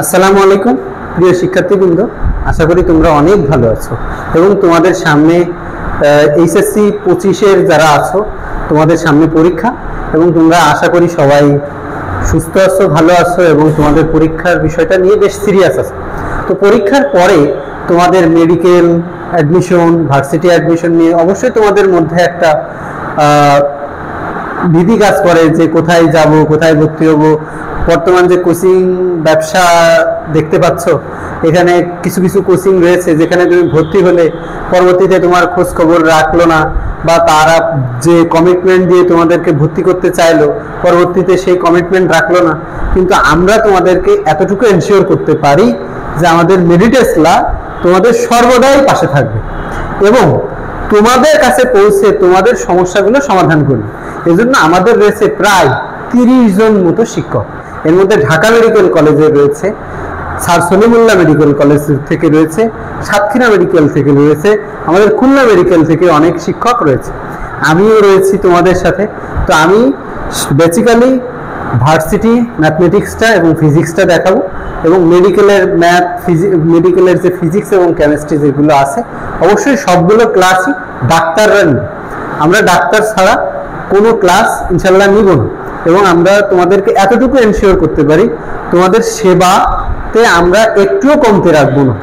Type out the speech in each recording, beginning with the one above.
আসসালামু আলাইকুম প্রিয় শিক্ষার্থীবৃন্দ, আশা করি তোমরা অনেক ভালো আছো এবং তোমাদের সামনে এইচএসসি 25-এর যারা আছো তোমাদের সামনে পরীক্ষা এবং তোমরা আশা করি সবাই সুস্থ আছো, ভালো আছো এবং তোমাদের পরীক্ষার বিষয়টা নিয়ে বেশ সিরিয়াস আছো। তো পরীক্ষার পরে তোমাদের মেডিকেল অ্যাডমিশন, ভার্সিটি অ্যাডমিশন নিয়ে অবশ্যই তোমাদের মধ্যে একটা ভীতি কাজ করে যে কোথায় যাব, কোথায় ভর্তি হব। বর্তমান যে কোচিং ব্যবসা দেখতে পাচ্ছ, এখানে কিছু কিছু কোচিং রয়েছে যেখানে তুমি ভর্তি হলে পরবর্তীতে তোমার খোঁজ খবর রাখলো না, বা তারা যে কমিটমেন্ট দিয়ে তোমাদেরকে ভর্তি করতে চাইলো পরবর্তীতে সেই কমিটমেন্ট রাখলো না। কিন্তু আমরা তোমাদেরকে এতটুকু এনশিওর করতে পারি যে আমাদের মেডিটেসলা তোমাদের সর্বদাই পাশে থাকবে এবং তোমাদের কাছে পৌঁছে তোমাদের সমস্যাগুলো সমাধান করবে। এজন্য আমাদের রয়েছে প্রায় 30 জন মতো শিক্ষক। এর মধ্যে ঢাকা মেডিকেল কলেজে রয়েছে, স্যার সলিমুল্লাহ মেডিকেল কলেজ থেকে রয়েছে, সাতক্ষীরা মেডিকেল থেকে রয়েছে, আমাদের খুলনা মেডিকেল থেকে অনেক শিক্ষক রয়েছে, আমিও রয়েছি তোমাদের সাথে। তো আমি বেসিক্যালি ভার্সিটি ম্যাথমেটিক্সটা এবং ফিজিক্সটা দেখাবো এবং মেডিকেলের মেডিকেলের যে ফিজিক্স এবং কেমিস্ট্রি যেগুলো আছে অবশ্যই সবগুলো ক্লাসই ডাক্তাররা নিই। আমরা ডাক্তার ছাড়া কোনো ক্লাস ইনশাল্লাহ নিব না এবং আমরা তোমাদেরকে এতটুকু এনশিওর করতে পারি তোমাদের সেবাতে আমরা একটুও কমতে রাখবো না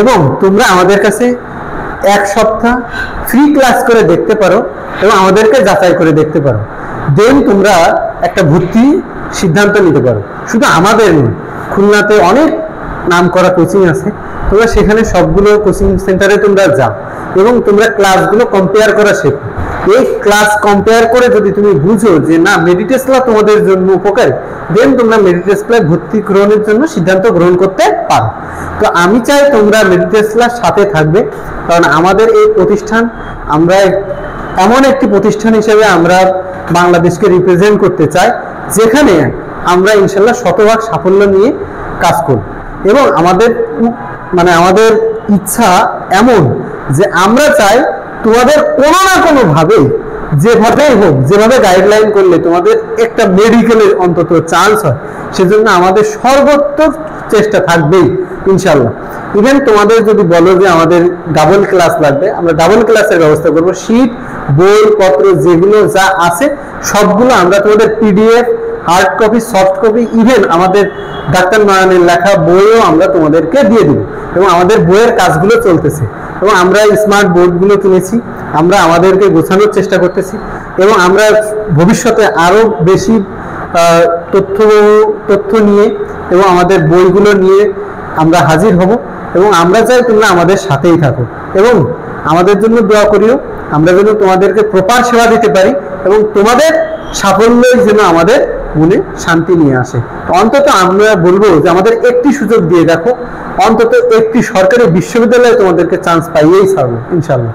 এবং তোমরা আমাদের কাছে এক সপ্তাহ ফ্রি ক্লাস করে দেখতে পারো এবং আমাদেরকে যাচাই করে দেখতে পারো, দেন তোমরা একটা ভর্তি সিদ্ধান্ত নিতে পারো। শুধু আমাদের নয়, খুলনাতে অনেক নাম করা কোচিং আছে, তোমরা সেখানে সবগুলো কোচিং সেন্টারে তোমরা যাও এবং তোমরা ক্লাসগুলো কম্পেয়ার করা শেখো। এই ক্লাস কম্পেয়ার করে যদি তুমি বুঝো যে না মেডিটেসলা তোমাদের জন্য উপকারী, দেন তোমরা মেডিটেসলায় ভর্তি গ্রহণের জন্য সিদ্ধান্ত গ্রহণ করতে পারো। তো আমি চাই তোমরা মেডিটেসলার সাথে থাকবে, কারণ আমাদের এই প্রতিষ্ঠান, আমরা এমন একটি প্রতিষ্ঠান হিসেবে আমরা বাংলাদেশকে রিপ্রেজেন্ট করতে চাই যেখানে আমরা ইনশাল্লাহ শতভাগ সাফল্য নিয়ে কাজ করব এবং আমাদের ইচ্ছা এমন যে আমরা চাই তোমাদের কোনো না কোনো ভাবে যেভাবেই হোক, যেভাবে গাইডলাইন করলে তোমাদের একটা মেডিকেলের অন্তত চান্স হয়, সেজন্য আমাদের সর্বোত্তর চেষ্টা থাকবেই ইনশাল্লাহ। ইভেন তোমাদের যদি বলো যে আমাদের ডাবল ক্লাস লাগবে, আমরা ডাবল ক্লাসের ব্যবস্থা করব। শীট, বই পত্র যেগুলো যা আছে সবগুলো আমরা তোমাদের PDF, hard copy, soft copy, even আমাদের ডাক্তার নয়নের লেখা বইও আমরা তোমাদেরকে দিয়ে দেব এবং আমাদের বইয়ের কাজগুলো চলতেছে এবং আমরা স্মার্ট বোর্ডগুলো কিনেছি, আমরা আমাদেরকে গোছানোর চেষ্টা করতেছি এবং আমরা ভবিষ্যতে আরো বেশি তথ্য নিয়ে এবং আমাদের বইগুলো নিয়ে আমরা হাজির হব এবং আমরা চাই তোমরা আমাদের সাথেই থাকো এবং আমাদের জন্য দোয়া করিও, আমরা যেন তোমাদেরকে প্রপার সেবা দিতে পারি এবং তোমাদের সাফল্যই যেন আমাদের মনে শান্তি নিয়ে আসে। অন্তত আমরা বলবো যে আমাদের একটি সুযোগ দিয়ে দেখো, অন্তত একটি সরকারি বিশ্ববিদ্যালয়ে তোমাদেরকে চান্স পাইয়েই ছাড়বো ইনশাল্লাহ।